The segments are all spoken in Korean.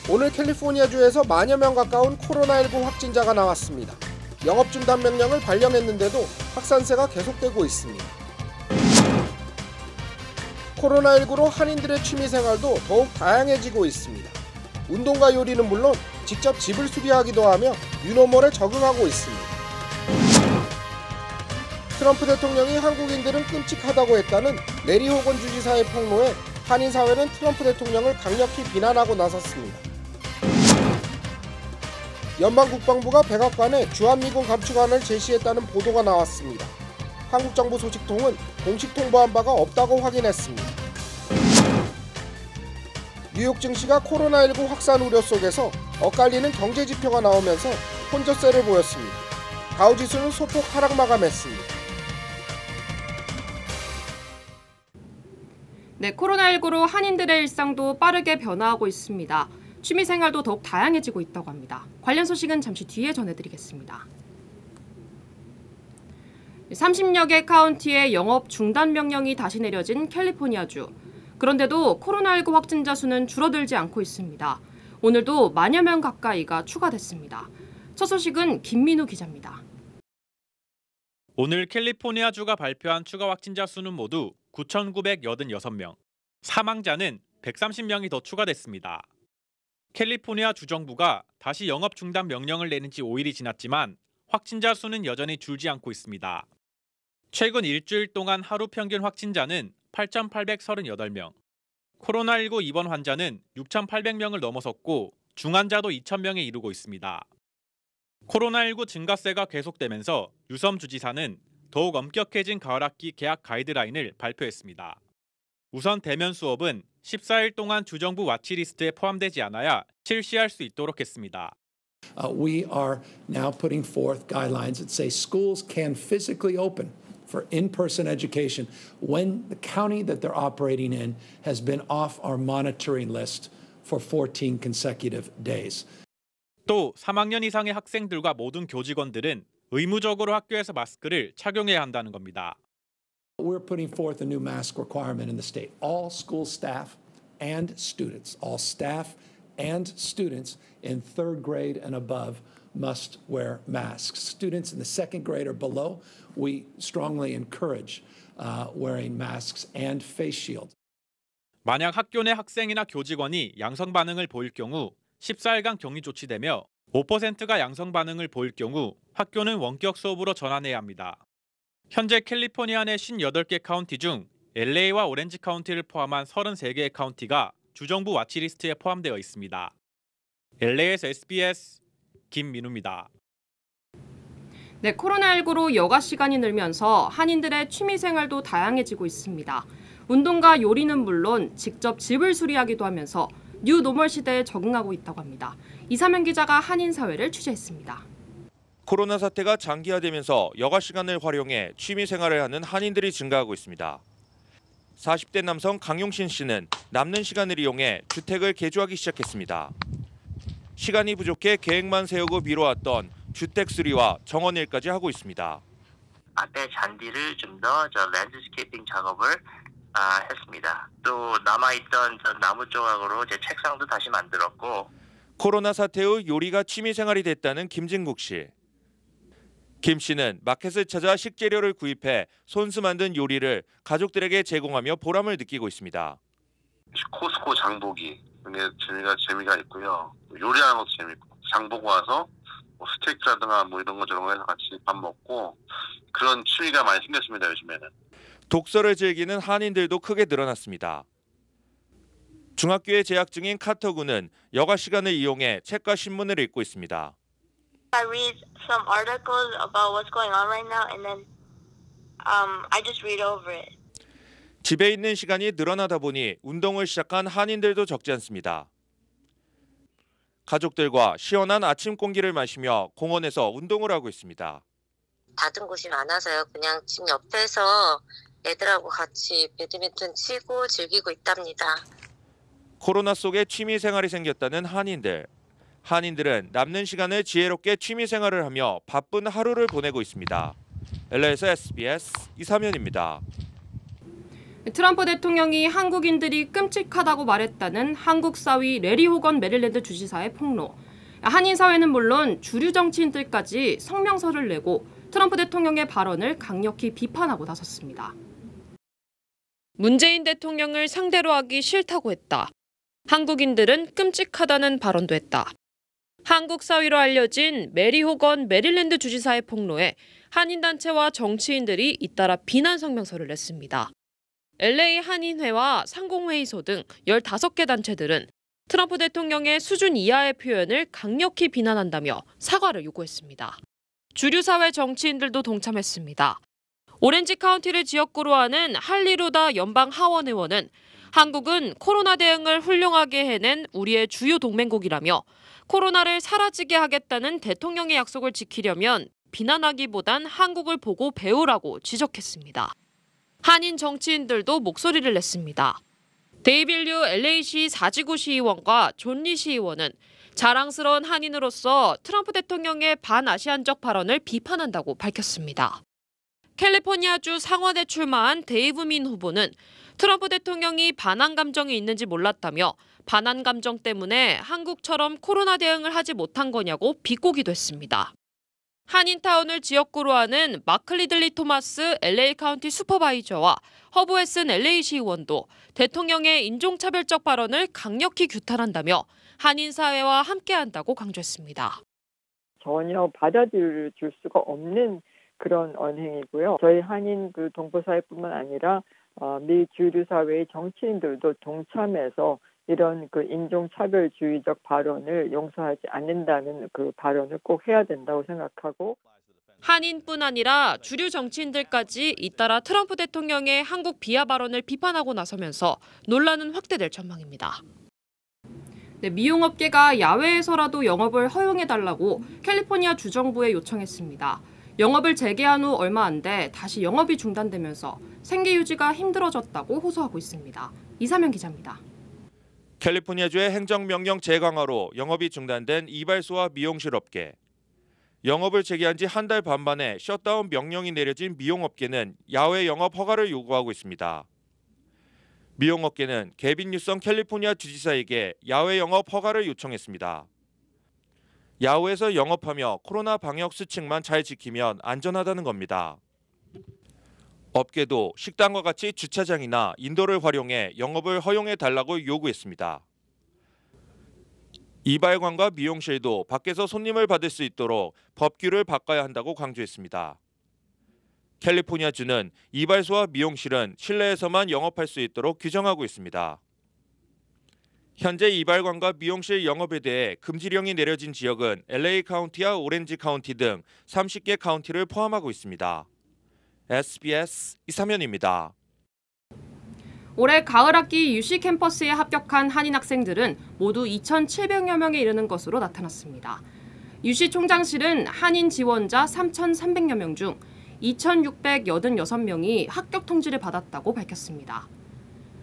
오늘 캘리포니아주에서 만여 명 가까운 코로나19 확진자가 나왔습니다. 영업 중단 명령을 발령했는데도 확산세가 계속되고 있습니다. 코로나19로 한인들의 취미생활도 더욱 다양해지고 있습니다. 운동과 요리는 물론 직접 집을 수리하기도 하며 뉴노멀에 적응하고 있습니다. 트럼프 대통령이 한국인들은 끔찍하다고 했다는 레리 호건 주지사의 폭로에 한인 사회는 트럼프 대통령을 강력히 비난하고 나섰습니다. 연방국방부가 백악관에 주한미군 감축안을 제시했다는 보도가 나왔습니다. 한국 정부 소식통은 공식 통보한 바가 없다고 확인했습니다. 뉴욕 증시가 코로나19 확산 우려 속에서 엇갈리는 경제 지표가 나오면서 혼조세를 보였습니다. 다우지수는 소폭 하락 마감했습니다. 네, 코로나19로 한인들의 일상도 빠르게 변화하고 있습니다. 취미생활도 더욱 다양해지고 있다고 합니다. 관련 소식은 잠시 뒤에 전해드리겠습니다. 30여 개 카운티에 영업 중단 명령이 다시 내려진 캘리포니아주. 그런데도 코로나19 확진자 수는 줄어들지 않고 있습니다. 오늘도 만여 명 가까이가 추가됐습니다. 첫 소식은 김민우 기자입니다. 오늘 캘리포니아주가 발표한 추가 확진자 수는 모두 9,986명, 사망자는 130명이 더 추가됐습니다. 캘리포니아 주정부가 다시 영업 중단 명령을 내린 지 5일이 지났지만 확진자 수는 여전히 줄지 않고 있습니다. 최근 일주일 동안 하루 평균 확진자는 8,838명, 코로나19 입원 환자는 6,800명을 넘어섰고 중환자도 2,000명에 이르고 있습니다. 코로나19 증가세가 계속되면서 유섬 주지사는 더욱 엄격해진 가을학기 개학 가이드라인을 발표했습니다. 우선 대면 수업은 14일 동안 주정부 와치리스트에 포함되지 않아야 실시할 수 있도록 했습니다. We are now putting forth guidelines that say schools can physically open for in-person education when the county that they're operating in has been off our monitoring list for 14 consecutive days. 또 3학년 이상의 학생들과 모든 교직원들은 의무적으로 학교에서 마스크를 착용해야 한다는 겁니다. We're putting forth a new mask requirement in the state. All school staff and students, all staff and students in third grade and above must wear masks. Students in the second grade or below, we strongly encourage wearing masks and face shields. 만약 학교 내 학생이나 교직원이 양성 반응을 보일 경우 14일간 격리 조치되며 5%가 양성 반응을 보일 경우 학교는 원격 수업으로 전환해야 합니다. 현재 캘리포니아 내 58개 카운티 중 LA와 오렌지 카운티를 포함한 33개의 카운티가 주정부 와치리스트에 포함되어 있습니다. LA에서 SBS 김민우입니다. 네, 코로나19로 여가 시간이 늘면서 한인들의 취미생활도 다양해지고 있습니다. 운동과 요리는 물론 직접 집을 수리하기도 하면서 뉴노멀 시대에 적응하고 있다고 합니다. 이사면 기자가 한인 사회를 취재했습니다. 코로나 사태가 장기화되면서 여가 시간을 활용해 취미 생활을 하는 한인들이 증가하고 있습니다. 40대 남성 강용신 씨는 남는 시간을 이용해 주택을 개조하기 시작했습니다. 시간이 부족해 계획만 세우고 미뤄왔던 주택 수리와 정원 일까지 하고 있습니다. 앞에 잔디를 좀 더 랜드스케이핑 작업을 했습니다. 또 남아있던 나무 조각으로 제 책상도 다시 만들었고. 코로나 사태 후 요리가 취미 생활이 됐다는 김진국 씨. 김 씨는 마켓을 찾아 식재료를 구입해 손수 만든 요리를 가족들에게 제공하며 보람을 느끼고 있습니다. 코스코 장보기 재미가 있고요. 요리하는 것도 재밌고 장보고 와서 스테이크라든가 이런 거 저런 거 해서 같이 밥 먹고 그런 취미가 많이 생겼습니다. 요즘에는. 독서를 즐기는 한인들도 크게 늘어났습니다. 중학교에 재학 중인 카터 군은 여가 시간을 이용해 책과 신문을 읽고 있습니다. I read some articles about what's going on right now, and then I just read over it. 집에 있는 시간이 늘어나다 보니 운동을 시작한 한인들도 적지 않습니다. 가족들과 시원한 아침 공기를 마시며 공원에서 운동을 하고 있습니다. 닫은 곳이 많아서요. 그냥 집 옆에서 애들하고 같이 배드민턴 치고 즐기고 있답니다. 코로나 속에 취미 생활이 생겼다는 한인들. 한인들은 남는 시간을 지혜롭게 취미 생활을 하며 바쁜 하루를 보내고 있습니다. LA에서 SBS 이사면입니다. 트럼프 대통령이 한국인들이 끔찍하다고 말했다는 한국 사위 레리 호건 메릴랜드 주지사의 폭로. 한인 사회는 물론 주류 정치인들까지 성명서를 내고 트럼프 대통령의 발언을 강력히 비판하고 나섰습니다. 문재인 대통령을 상대로 하기 싫다고 했다. 한국인들은 끔찍하다는 발언도 했다. 한국 사위로 알려진 메리 호건 메릴랜드 주지사의 폭로에 한인단체와 정치인들이 잇따라 비난 성명서를 냈습니다. LA 한인회와 상공회의소 등 15개 단체들은 트럼프 대통령의 수준 이하의 표현을 강력히 비난한다며 사과를 요구했습니다. 주류 사회 정치인들도 동참했습니다. 오렌지 카운티를 지역구로 하는 할리루다 연방 하원 의원은 한국은 코로나 대응을 훌륭하게 해낸 우리의 주요 동맹국이라며 코로나를 사라지게 하겠다는 대통령의 약속을 지키려면 비난하기보단 한국을 보고 배우라고 지적했습니다. 한인 정치인들도 목소리를 냈습니다. 데이빌 류 LA시 4지구 시의원과 존 리 시의원은 자랑스러운 한인으로서 트럼프 대통령의 반아시안적 발언을 비판한다고 밝혔습니다. 캘리포니아주 상원에 출마한 데이브 민 후보는 트럼프 대통령이 반한 감정이 있는지 몰랐다며 반한 감정 때문에 한국처럼 코로나 대응을 하지 못한 거냐고 비꼬기도 했습니다. 한인타운을 지역구로 하는 마클리들리 토마스 LA 카운티 슈퍼바이저와 허브 웨슨 LA 시의원도 대통령의 인종차별적 발언을 강력히 규탄한다며 한인 사회와 함께한다고 강조했습니다. 전혀 받아들일 수가 없는 그런 언행이고요. 저희 한인 동포 사회뿐만 아니라 미 주류 사회의 정치인들도 동참해서 이런 인종차별주의적 발언을 용서하지 않는다는 발언을 꼭 해야 된다고 생각하고, 한인뿐 아니라 주류 정치인들까지 잇따라 트럼프 대통령의 한국 비하 발언을 비판하고 나서면서 논란은 확대될 전망입니다. 미용업계가 야외에서라도 영업을 허용해달라고 캘리포니아 주정부에 요청했습니다. 영업을 재개한 후 얼마 안 돼 다시 영업이 중단되면서 생계 유지가 힘들어졌다고 호소하고 있습니다. 이사면 기자입니다. 캘리포니아주의 행정명령 재강화로 영업이 중단된 이발소와 미용실 업계. 영업을 재개한 지 한 달 반 만에 셧다운 명령이 내려진 미용업계는 야외 영업 허가를 요구하고 있습니다. 미용업계는 개빈 뉴섬 캘리포니아 주지사에게 야외 영업 허가를 요청했습니다. 야외에서 영업하며 코로나 방역 수칙만 잘 지키면 안전하다는 겁니다. 업계도 식당과 같이 주차장이나 인도를 활용해 영업을 허용해달라고 요구했습니다. 이발관과 미용실도 밖에서 손님을 받을 수 있도록 법규를 바꿔야 한다고 강조했습니다. 캘리포니아주는 이발소와 미용실은 실내에서만 영업할 수 있도록 규정하고 있습니다. 현재 이발관과 미용실 영업에 대해 금지령이 내려진 지역은 LA 카운티와 오렌지 카운티 등 30개 카운티를 포함하고 있습니다. SBS 이사면입니다. 올해 가을 학기 UC 캠퍼스에 합격한 한인 학생들은 모두 2,700여 명에 이르는 것으로 나타났습니다. UC 총장실은 한인 지원자 3,300여 명 중 2,686명이 합격 통지를 받았다고 밝혔습니다.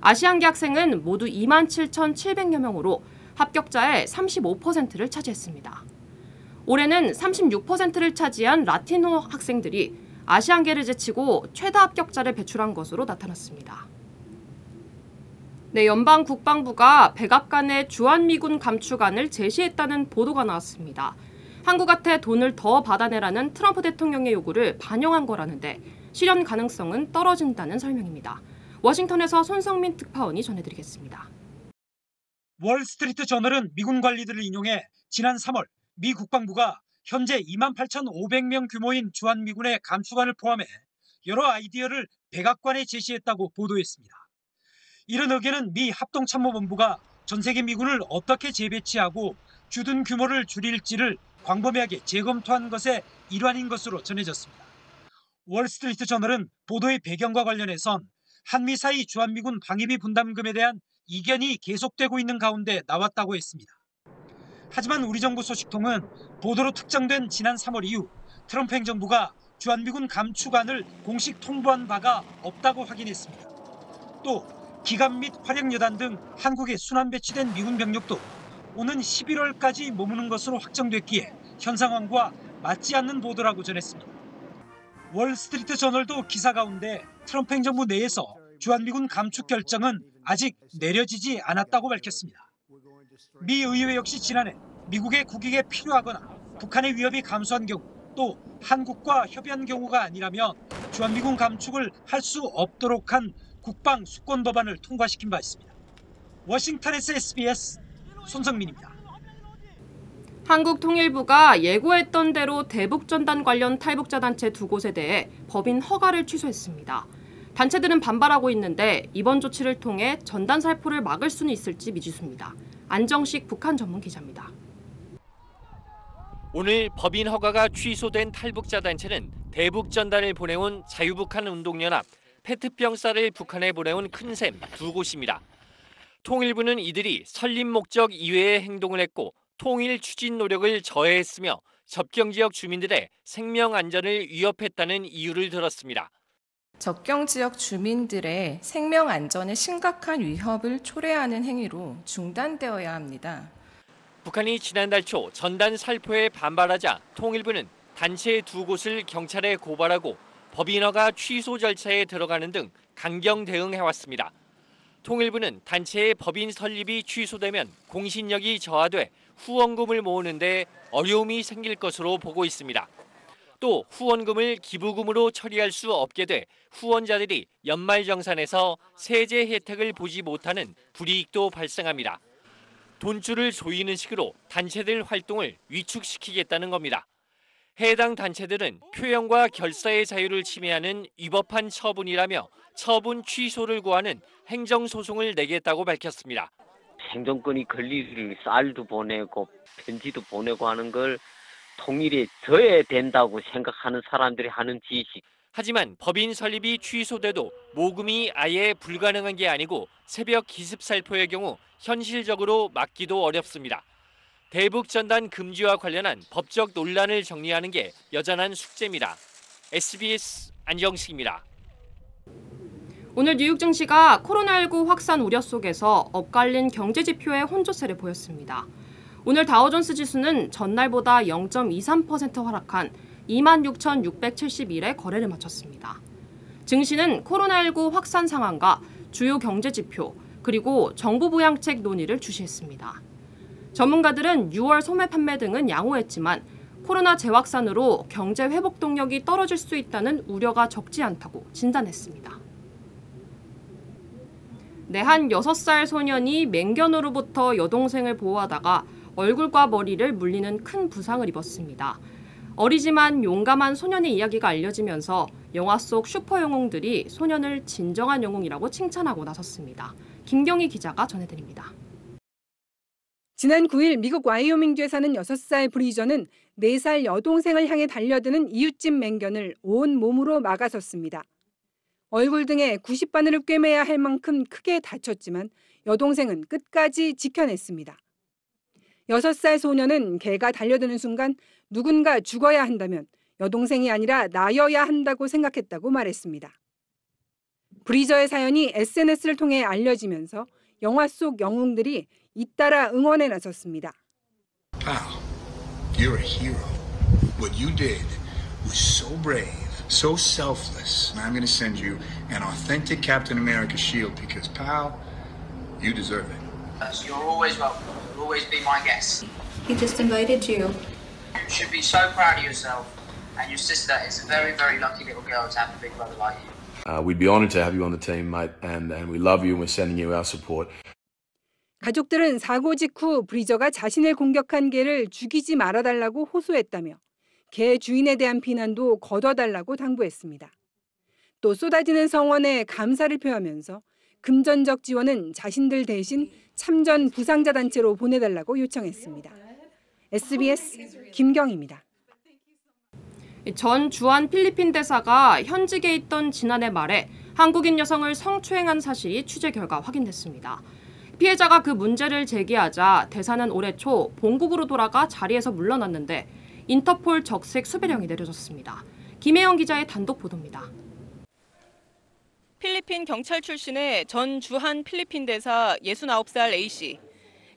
아시안계 학생은 모두 27,700여 명으로 합격자의 35%를 차지했습니다. 올해는 36%를 차지한 라티노 학생들이 아시안계를 제치고 최다 합격자를 배출한 것으로 나타났습니다. 연방 국방부가 백악관의 주한미군 감축안을 제시했다는 보도가 나왔습니다. 한국한테 돈을 더 받아내라는 트럼프 대통령의 요구를 반영한 거라는데 실현 가능성은 떨어진다는 설명입니다. 워싱턴에서 손성민 특파원이 전해드리겠습니다. 월스트리트 저널은 미군 관리들을 인용해 지난 3월 미 국방부가 현재 28,500명 규모인 주한미군의 감축안을 포함해 여러 아이디어를 백악관에 제시했다고 보도했습니다. 이런 의견은 미 합동참모본부가 전 세계 미군을 어떻게 재배치하고 주둔 규모를 줄일지를 광범위하게 재검토한 것의 일환인 것으로 전해졌습니다. 월스트리트 저널은 보도의 배경과 관련해선 한미 사이 주한미군 방위비 분담금에 대한 이견이 계속되고 있는 가운데 나왔다고 했습니다. 하지만 우리 정부 소식통은 보도로 특정된 지난 3월 이후 트럼프 행정부가 주한미군 감축안을 공식 통보한 바가 없다고 확인했습니다. 또 기갑 및 화력여단 등 한국에 순환 배치된 미군 병력도 오는 11월까지 머무는 것으로 확정됐기에 현 상황과 맞지 않는 보도라고 전했습니다. 월스트리트 저널도 기사 가운데 트럼프 행정부 내에서 주한미군 감축 결정은 아직 내려지지 않았다고 밝혔습니다. 미 의회 역시 지난해 미국의 국익에 필요하거나 북한의 위협이 감소한 경우 또 한국과 협의한 경우가 아니라면 주한미군 감축을 할 수 없도록 한 국방 수권 법안을 통과시킨 바 있습니다. 워싱턴에서 SBS 손성민입니다. 한국통일부가 예고했던 대로 대북전단 관련 탈북자 단체 2곳에 대해 법인 허가를 취소했습니다. 단체들은 반발하고 있는데 이번 조치를 통해 전단 살포를 막을 수는 있을지 미지수입니다. 안정식 북한 전문 기자입니다. 오늘 법인 허가가 취소된 탈북자 단체는 대북 전단을 보내온 자유북한 운동연합, 페트병 쌀을 북한에 보내온 큰샘 2곳입니다. 통일부는 이들이 설립 목적 이외의 행동을 했고 통일 추진 노력을 저해했으며 접경 지역 주민들의 생명 안전을 위협했다는 이유를 들었습니다. 접경 지역 주민들의 생명 안전에 심각한 위협을 초래하는 행위로 중단되어야 합니다. 북한이 지난달 초 전단 살포에 반발하자 통일부는 단체 2곳을 경찰에 고발하고 법인허가 취소 절차에 들어가는 등 강경 대응해왔습니다. 통일부는 단체의 법인 설립이 취소되면 공신력이 저하돼 후원금을 모으는데 어려움이 생길 것으로 보고 있습니다. 또 후원금을 기부금으로 처리할 수 없게 돼 후원자들이 연말정산에서 세제 혜택을 보지 못하는 불이익도 발생합니다. 돈줄을 조이는 식으로 단체들 활동을 위축시키겠다는 겁니다. 해당 단체들은 표현과 결사의 자유를 침해하는 위법한 처분이라며 처분 취소를 구하는 행정소송을 내겠다고 밝혔습니다. 행정권이 권리를 쌀도 보내고 편지도 보내고 하는 걸 통일에 져야 된다고 생각하는 사람들이 하는 지식. 하지만 법인 설립이 취소돼도 모금이 아예 불가능한 게 아니고 새벽 기습 살포의 경우 현실적으로 막기도 어렵습니다. 대북 전단 금지와 관련한 법적 논란을 정리하는 게 여전한 숙제입니다. SBS 안정식입니다. 오늘 뉴욕 증시가 코로나19 확산 우려 속에서 엇갈린 경제 지표의 혼조세를 보였습니다. 오늘 다우존스 지수는 전날보다 0.23% 하락한 26,671에 거래를 마쳤습니다. 증시는 코로나19 확산 상황과 주요 경제 지표, 그리고 정부 부양책 논의를 주시했습니다. 전문가들은 6월 소매 판매 등은 양호했지만 코로나 재확산으로 경제 회복 동력이 떨어질 수 있다는 우려가 적지 않다고 진단했습니다. 네, 한 6살 소년이 맹견으로부터 여동생을 보호하다가 얼굴과 머리를 물리는 큰 부상을 입었습니다. 어리지만 용감한 소년의 이야기가 알려지면서 영화 속 슈퍼 영웅들이 소년을 진정한 영웅이라고 칭찬하고 나섰습니다. 김경희 기자가 전해드립니다. 지난 9일 미국 와이오밍주에 사는 6살 브리저는 4살 여동생을 향해 달려드는 이웃집 맹견을 온 몸으로 막아섰습니다. 얼굴 등에 90바늘을 꿰매야 할 만큼 크게 다쳤지만 여동생은 끝까지 지켜냈습니다. 6살 소년은 개가 달려드는 순간 누군가 죽어야 한다면 여동생이 아니라 나여야 한다고 생각했다고 말했습니다. 브리저의 사연이 SNS를 통해 알려지면서 영화 속 영웅들이 잇따라 응원에 나섰습니다. Pal, you're a hero. What you did was so brave, so selfless. And I'm going to send you an authentic Captain America shield because, pal, you deserve it. You're always welcome. You'll always be my guest. He just invited you. You should be so proud of yourself. And your sister is a very, very lucky little girl to have a big brother like you. We'd be honored to have you on the team, mate, and we love you and we're sending you our support. 가족들은 사고 직후 브리저가 자신을 공격한 개를 죽이지 말아달라고 호소했다며 개 주인에 대한 비난도 거둬달라고 당부했습니다. 또 쏟아지는 성원에 감사를 표하면서 금전적 지원은 자신들 대신 참전 부상자 단체로 보내달라고 요청했습니다. SBS 김경희입니다. 전 주한 필리핀 대사가 현직에 있던 지난해 말에 한국인 여성을 성추행한 사실이 취재 결과 확인됐습니다. 피해자가 그 문제를 제기하자 대사는 올해 초 본국으로 돌아가 자리에서 물러났는데 인터폴 적색 수배령이 내려졌습니다. 김혜영 기자의 단독 보도입니다. 필리핀 경찰 출신의 전 주한 필리핀 대사 69살 A씨.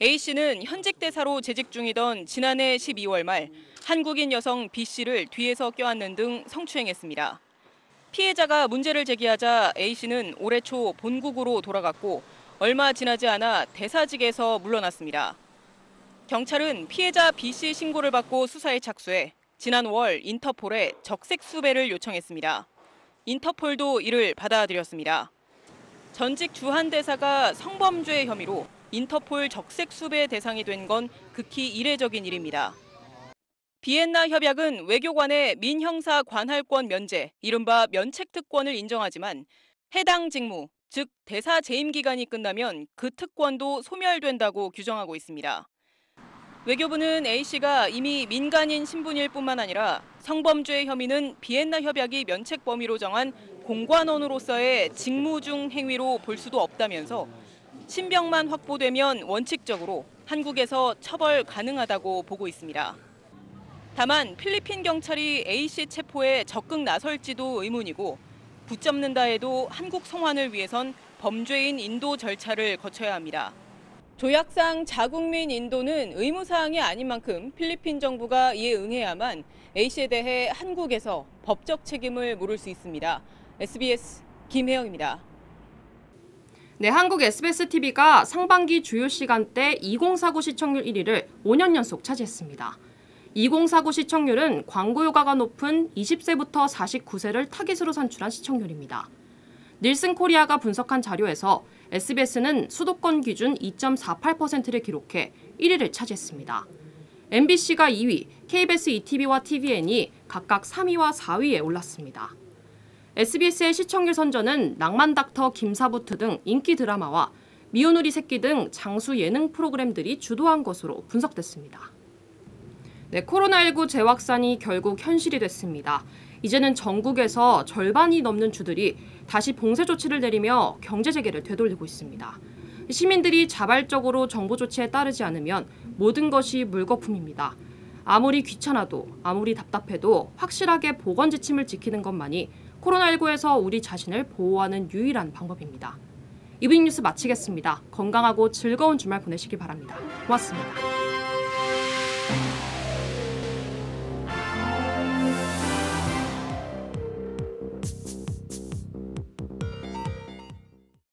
A씨는 현직 대사로 재직 중이던 지난해 12월 말 한국인 여성 B씨를 뒤에서 껴안는 등 성추행했습니다. 피해자가 문제를 제기하자 A씨는 올해 초 본국으로 돌아갔고 얼마 지나지 않아 대사직에서 물러났습니다. 경찰은 피해자 B씨 신고를 받고 수사에 착수해 지난 5월 인터폴에 적색 수배를 요청했습니다. 인터폴도 이를 받아들였습니다. 전직 주한 대사가 성범죄 혐의로 인터폴 적색 수배 대상이 된 건 극히 이례적인 일입니다. 비엔나 협약은 외교관의 민형사 관할권 면제, 이른바 면책특권을 인정하지만 해당 직무, 즉 대사 재임 기간이 끝나면 그 특권도 소멸된다고 규정하고 있습니다. 외교부는 A씨가 이미 민간인 신분일 뿐만 아니라 성범죄 혐의는 비엔나 협약이 면책 범위로 정한 공관원으로서의 직무 중 행위로 볼 수도 없다면서 신병만 확보되면 원칙적으로 한국에서 처벌 가능하다고 보고 있습니다. 다만 필리핀 경찰이 A씨 체포에 적극 나설지도 의문이고 붙잡는다 해도 한국 송환을 위해선 범죄인 인도 절차를 거쳐야 합니다. 조약상 자국민 인도는 의무사항이 아닌 만큼 필리핀 정부가 이에 응해야만 A씨에 대해 한국에서 법적 책임을 물을 수 있습니다. SBS 김혜영입니다. 네, 한국 SBS TV가 상반기 주요 시간대 2049 시청률 1위를 5년 연속 차지했습니다. 2049 시청률은 광고 효과가 높은 20세부터 49세를 타깃으로 산출한 시청률입니다. 닐슨 코리아가 분석한 자료에서 SBS는 수도권 기준 2.48%를 기록해 1위를 차지했습니다. MBC가 2위, KBS ETV와 TVN이 각각 3위와 4위에 올랐습니다. SBS의 시청률 선전은 낭만 닥터 김사부트 등 인기 드라마와 미운 우리 새끼 등 장수 예능 프로그램들이 주도한 것으로 분석됐습니다. 네, 코로나19 재확산이 결국 현실이 됐습니다. 이제는 전국에서 절반이 넘는 주들이 다시 봉쇄 조치를 내리며 경제 재개를 되돌리고 있습니다. 시민들이 자발적으로 정부 조치에 따르지 않으면 모든 것이 물거품입니다. 아무리 귀찮아도 아무리 답답해도 확실하게 보건 지침을 지키는 것만이 코로나19에서 우리 자신을 보호하는 유일한 방법입니다. 이브닝 뉴스 마치겠습니다. 건강하고 즐거운 주말 보내시기 바랍니다. 고맙습니다.